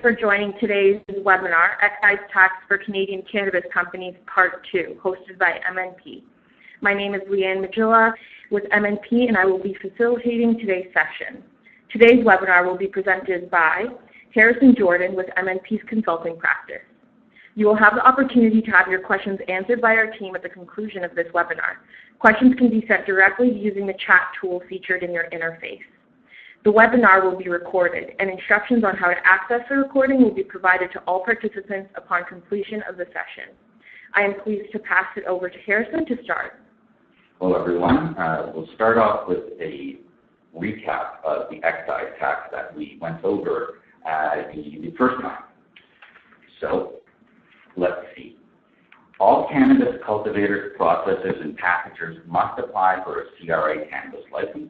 for joining today's webinar, Excise Tax for Canadian Cannabis Companies, Part 2, hosted by MNP. My name is Leanne Magilla with MNP, and I will be facilitating today's session. Today's webinar will be presented by Harrison Jordan with MNP's consulting practice. You will have the opportunity to have your questions answered by our team at the conclusion of this webinar. Questions can be sent directly using the chat tool featured in your interface. The webinar will be recorded, and instructions on how to access the recording will be provided to all participants upon completion of the session. I am pleased to pass it over to Harrison to start. Hello, everyone. We'll start off with a recap of the excise tax that we went over the first time. So, let's see. All cannabis cultivators, processors, and packagers must apply for a CRA cannabis license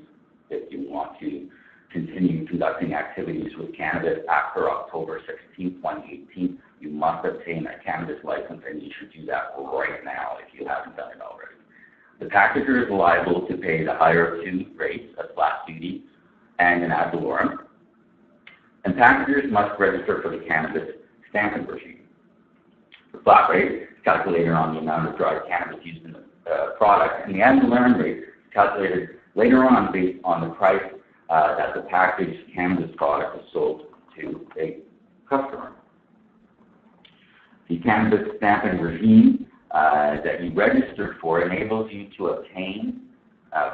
if you want to continue conducting activities with cannabis after October 16, 2018. You must obtain a cannabis license, and you should do that right now if you haven't done it already. The packager is liable to pay the higher of two rates, a flat duty and an ad valorem. And packagers must register for the cannabis stamping regime. The flat rate is calculated on the amount of dried cannabis used in the product, and the ad valorem rate is calculated later on based on the price that the packaged cannabis product is sold to a customer. The cannabis stamping regime that you registered for enables you to obtain,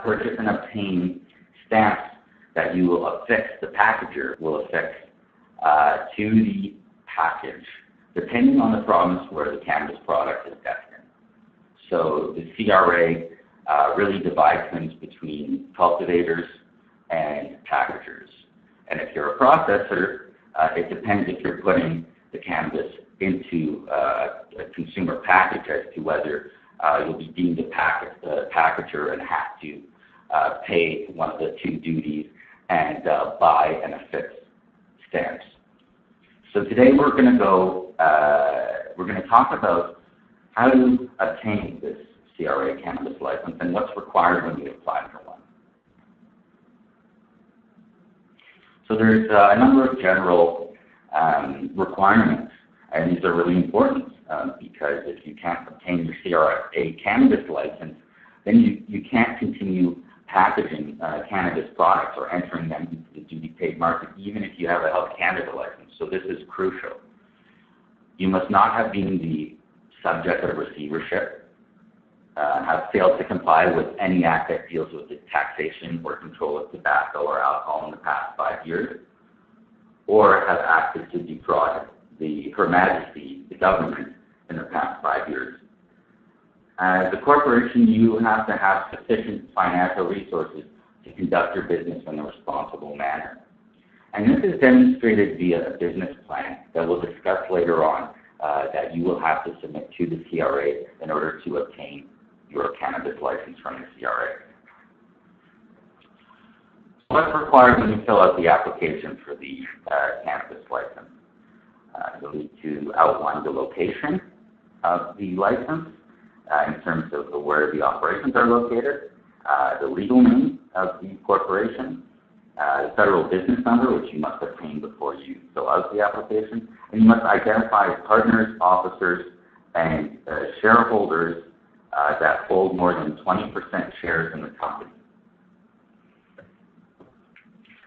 purchase and obtain stamps that you will affix, the packager will affix to the package, depending on the province where the cannabis product is destined. So the CRA really divides things between cultivators and packagers. And if you're a processor, it depends if you're putting the cannabis into a consumer package as to whether you'll be deemed a packager and have to pay one of the two duties and buy and affix stamps. So today we're going to talk about how to obtain this CRA cannabis license and what's required when you apply for one. So there's a number of general requirements, and these are really important because if you can't obtain your CRA cannabis license, then you can't continue packaging cannabis products or entering them into the duty-paid market, even if you have a Health Canada license. So this is crucial. You must not have been the subject of receivership, have failed to comply with any act that deals with the taxation or control of tobacco or alcohol in the past 5 years, or have acted to defraud Her Majesty, the government, in the past 5 years. As a corporation, you have to have sufficient financial resources to conduct your business in a responsible manner. And this is demonstrated via a business plan that we'll discuss later on that you will have to submit to the CRA in order to obtain your cannabis license from the CRA. What's required when you fill out the application for the cannabis license? You'll need to outline the location of the license in terms of where the operations are located, the legal name of the corporation, the federal business number, which you must obtain before you fill out the application, and you must identify partners, officers, and shareholders that hold more than 20% shares in the company.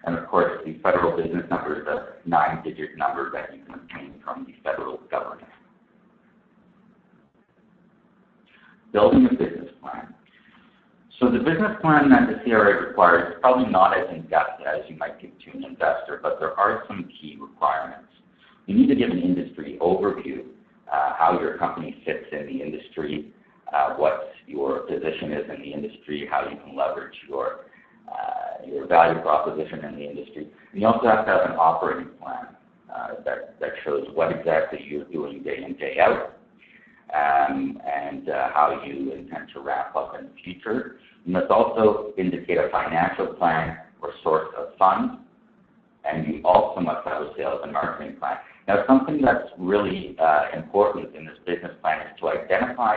And of course, the federal business number is a 9-digit number that you can obtain from the federal government. Building a business plan. So the business plan that the CRA requires is probably not as in-depth as you might give to an investor, but there are some key requirements. You need to give an industry overview, how your company fits in the industry, what your position is in the industry, how you can leverage your value proposition in the industry. And you also have to have an operating plan that shows what exactly you're doing day in, day out, and how you intend to ramp up in the future. You must also indicate a financial plan or source of funds, and you also must have a sales and marketing plan. Now, something that's really important in this business plan is to identify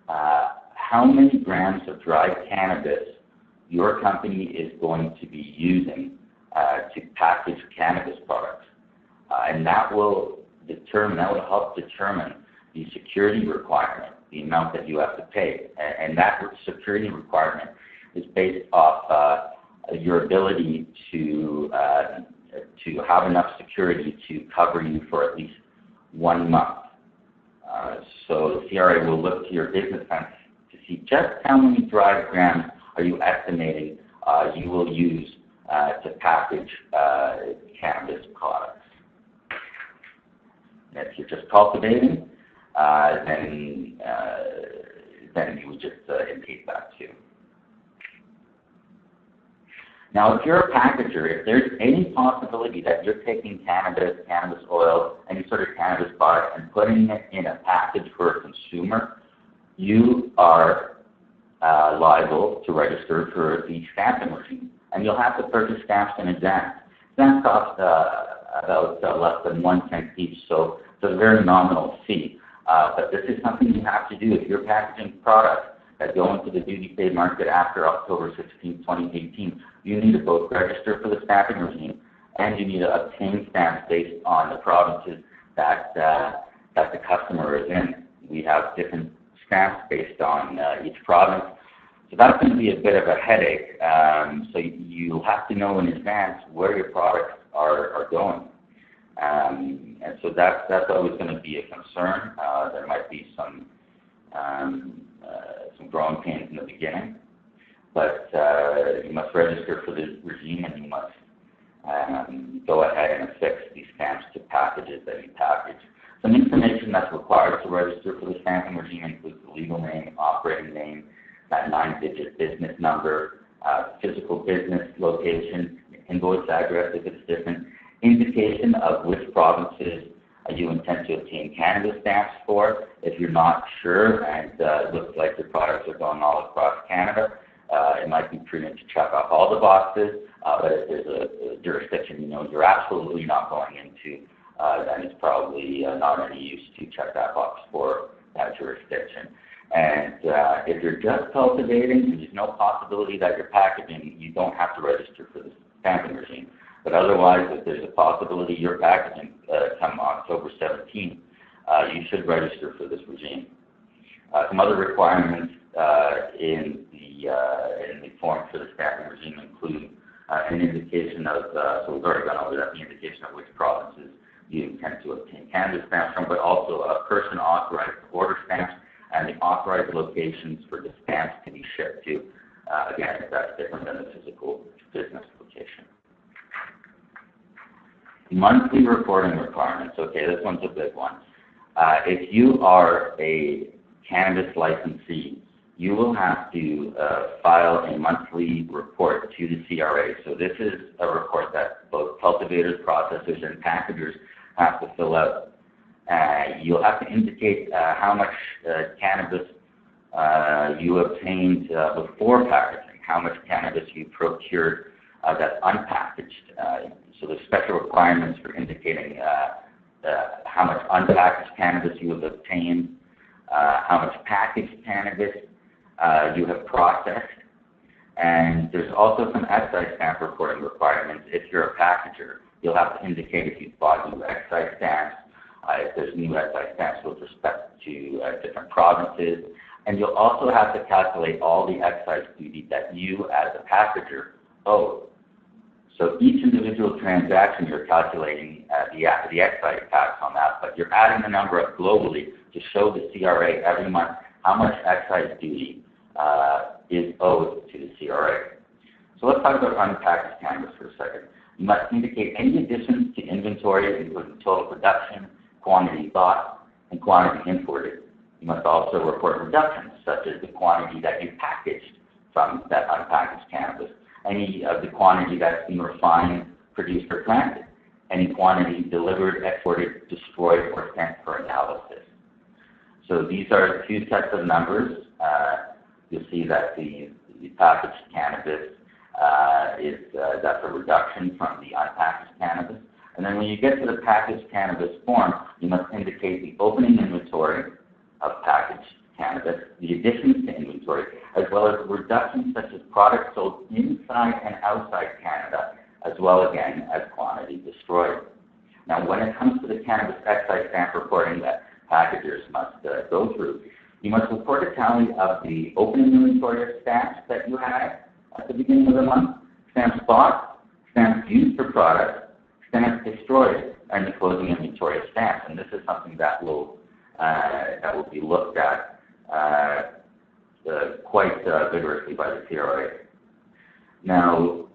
how many grams of dried cannabis your company is going to be using to package cannabis products. and that will help determine the security requirement, the amount that you have to pay. And that security requirement is based off your ability to have enough security to cover you for at least 1 month. So the CRA will look to your business plan to see just how many dried grams are you estimating you will use to package cannabis products. And if you're just cultivating, then you would just indicate that too. Now, if you're a packager, if there's any possibility that you're taking cannabis oil, any sort of cannabis product, and putting it in a package for a consumer, you are liable to register for the stamping regime. And you'll have to purchase stamps in advance. Stamps cost about less than 1 cent each, so it's a very nominal fee. But this is something you have to do if you're packaging products that go into the duty-paid market after October 16, 2018. You need to both register for the stamping regime and you need to obtain stamps based on the provinces that the customer is in. We have different stamps based on each province. So that's going to be a bit of a headache. So you'll have to know in advance where your products are going. And so that's always going to be a concern. There might be some growing pains in the beginning, but you must register for the regime and you must go ahead and affix these stamps to packages that you package. Some information that's required to register for the stamping regime includes the legal name, operating name, that 9-digit business number, physical business location, invoice address if it's different, indication of which provinces you intend to obtain cannabis stamps for. If you're not sure and it looks like your products are going all across Canada, it might be prudent to check off all the boxes, but if there's a jurisdiction you're absolutely not going into, then it's probably not any use to check that box for that jurisdiction. And if you're just cultivating and there's no possibility that you're packaging, you don't have to register for the stamping regime. But otherwise, if there's a possibility you're packaging come October 17th, you should register for this regime. Some other requirements in the form for the stamping regime include an indication of, so we've already gone over that, the indication of which provinces you intend to obtain cannabis stamps from, but also a person authorized to order stamps and the authorized locations for the stamps to be shipped to. Again, that's different than the physical business location. Monthly reporting requirements. Okay, this one's a big one. If you are a cannabis licensee, you will have to file a monthly report to the CRA. So this is a report that both cultivators, processors, and packagers have to fill out. You'll have to indicate how much cannabis you obtained before packaging, how much cannabis you procured that's unpackaged. So there's special requirements for indicating how much unpackaged cannabis you have obtained, how much packaged cannabis you have processed, and there's also some excise stamp reporting requirements. If you're a packager, you'll have to indicate if you've bought new excise stamps, if there's new excise stamps with respect to different provinces, and you'll also have to calculate all the excise duty that you as a packager owe. So each individual transaction you're calculating the excise tax on that, but you're adding the number up globally to show the CRA every month how much excise duty is owed to the CRA. So let's talk about unpackaged cannabis for a second. You must indicate any additions to inventory, including total production, quantity bought, and quantity imported. You must also report reductions, such as the quantity that you packaged from that unpackaged cannabis, any of the quantity that's been refined, produced, or planted, any quantity delivered, exported, destroyed, or sent for analysis. So these are two sets of numbers. You'll see that the packaged cannabis that's a reduction from the unpackaged cannabis. And then when you get to the packaged cannabis form, you must indicate the opening inventory of packaged cannabis, the additions to inventory, as well as reductions such as products sold inside and outside Canada, as well again as quantity destroyed. Now, when it comes to the cannabis excise stamp reporting that packagers must go through, you must report a tally of the opening inventory of stamps that you had at the beginning of the month, stamps bought, stamps used for products, stamps destroyed, and the closing inventory of stamps. And this is something that will be looked at quite vigorously by the CRA. Now,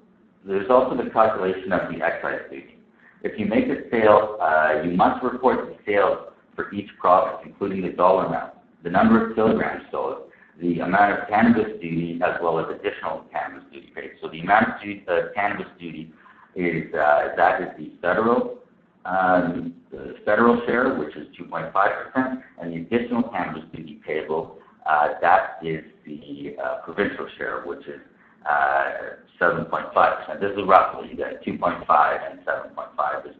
there's also the calculation of the excise duty. If you make a sale, you must report the sales for each province, including the dollar amount, the number of kilograms sold, the amount of cannabis duty, as well as additional cannabis duty paid. So the amount of cannabis duty is the federal share, which is 2.5%, and the additional cannabis duty payable, that is the provincial share, which is 7.5%. This is roughly 2.5 and 7.5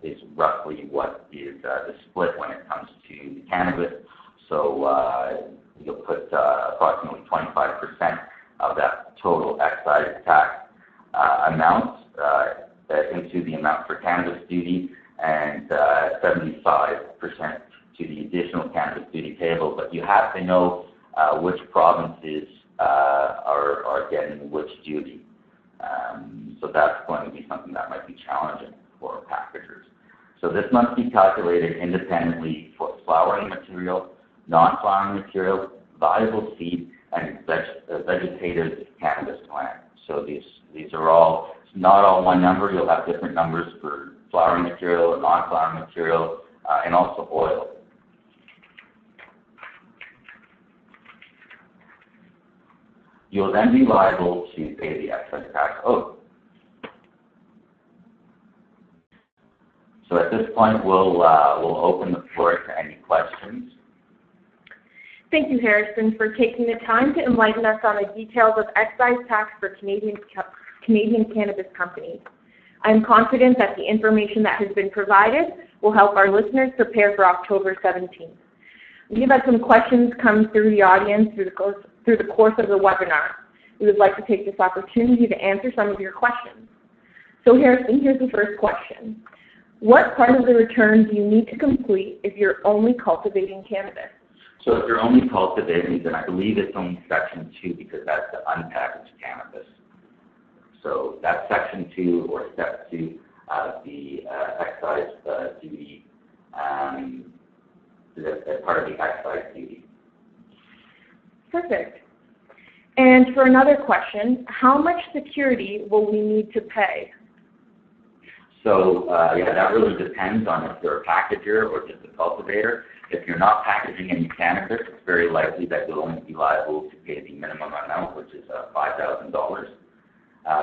is roughly what is the split when it comes to the cannabis. So you'll put approximately 25% of that total excise tax amount into the amount for cannabis duty, and 75% to the additional cannabis duty payable. But you have to know which provinces are getting which duty. So that's going to be something that might be challenging for packagers. So this must be calculated independently for flowering material, non-flowering material, viable seed, and vegetative cannabis plant. So these are all, not all one number. You'll have different numbers for flowering material, non-flowering material, and also oil. You'll then be liable to pay the excise tax owed. So at this point, we'll open the floor to any questions. Thank you, Harrison, for taking the time to enlighten us on the details of excise tax for Canadian cannabis companies. I am confident that the information that has been provided will help our listeners prepare for October 17th. We have had some questions come through the audience through the course of the webinar. We would like to take this opportunity to answer some of your questions. So Harrison, here's the first question. What part of the return do you need to complete if you're only cultivating cannabis? So if you're only cultivating, then I believe it's only Section 2 because that's the unpackaged cannabis. So that's Section 2 or Step 2 of the excise duty, part of the excise duty. Perfect. And for another question, how much security will we need to pay? So that really depends on if you're a packager or just a cultivator. If you're not packaging any cannabis, it's very likely that you'll only be liable to pay the minimum amount, which is $5,000.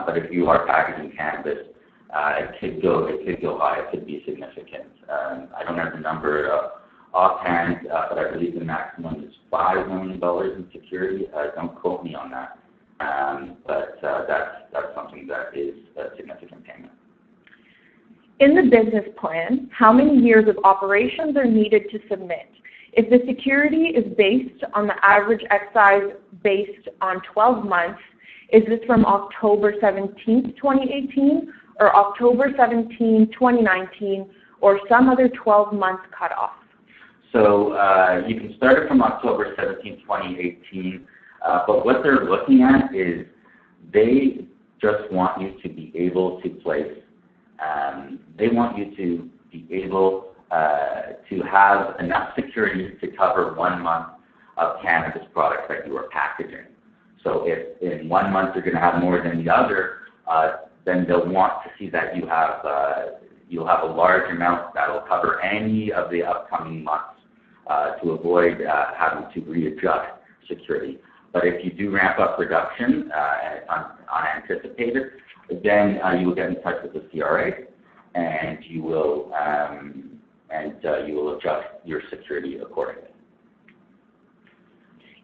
But if you are packaging cannabis, it could go high. It could be significant. I don't have the number offhand, but I believe the maximum is $5 million in security. Don't quote me on that. But that's something that is a significant payment. In the business plan, how many years of operations are needed to submit? If the security is based on the average excise based on 12 months, is this from October 17, 2018, or October 17, 2019, or some other 12-month cutoff? So you can start it from October 17, 2018, but what they're looking at is they just want you to be able to place. They want you to be able to have enough security to cover 1 month of cannabis products that you are packaging. So if in 1 month you're going to have more than the other, then they'll want to see that you'll have a large amount that will cover any of the upcoming months to avoid having to readjust security. But if you do ramp up production and it's unanticipated, then you will get in touch with the CRA, and you will adjust your security accordingly.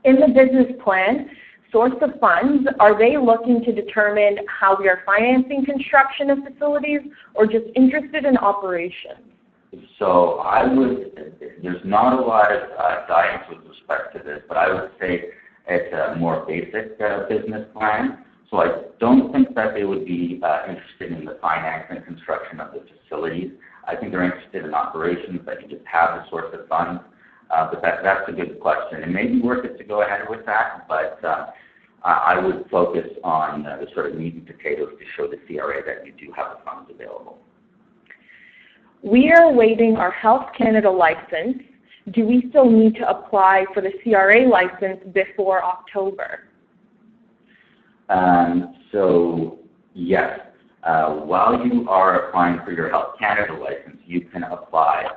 In the business plan, source of funds, are they looking to determine how we are financing construction of facilities, or just interested in operations? So there's not a lot of guidance with respect to this, but I would say it's a more basic business plan. So I don't think that they would be interested in the finance and construction of the facilities. I think they're interested in operations, that you just have the source of funds. But that's a good question. It may be worth it to go ahead with that, but I would focus on the sort of meat and potatoes to show the CRA that you do have the funds available. We are awaiting our Health Canada license. Do we still need to apply for the CRA license before October? So yes, while you are applying for your Health Canada license, you can apply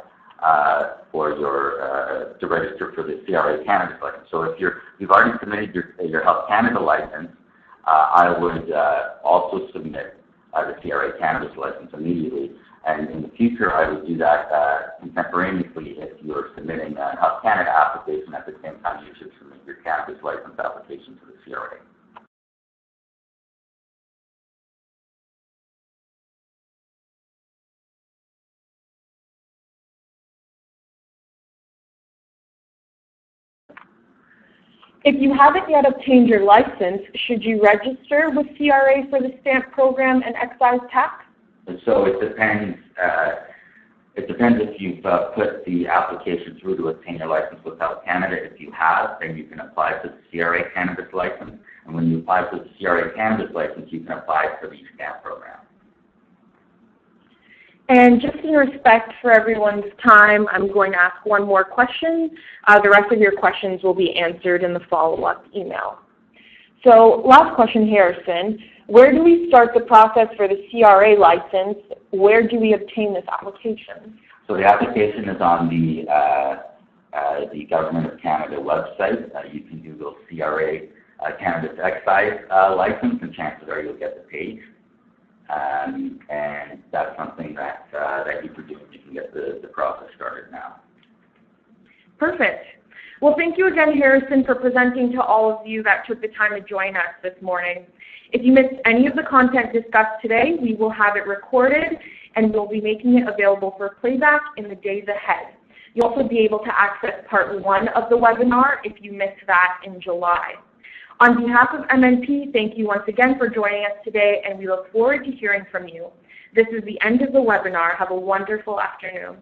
for your to register for the CRA Cannabis license. So if you've already submitted your Health Canada license, I would also submit the CRA Cannabis license immediately. And in the future, I would do that contemporaneously. If you're submitting a Health Canada application at the same time, you should submit your cannabis license application to the CRA. If you haven't yet obtained your license, should you register with CRA for the stamp program and excise tax? And so it depends. It depends if you've put the application through to obtain your license with Health Canada. If you have, then you can apply for the CRA Cannabis license. And when you apply for the CRA Cannabis license, you can apply for the stamp program. And just in respect for everyone's time, I'm going to ask one more question. The rest of your questions will be answered in the follow-up email. So last question, Harrison. Where do we start the process for the CRA license? Where do we obtain this application? So the application is on the Government of Canada website. You can Google CRA Cannabis Excise license, and chances are you'll get the page. And that's something that you can do. You can get the process started now. Perfect. Well, thank you again, Harrison, for presenting to all of you that took the time to join us this morning. If you missed any of the content discussed today, we will have it recorded and we'll be making it available for playback in the days ahead. You'll also be able to access part 1 of the webinar if you missed that in July. On behalf of MNP, thank you once again for joining us today, and we look forward to hearing from you. This is the end of the webinar. Have a wonderful afternoon.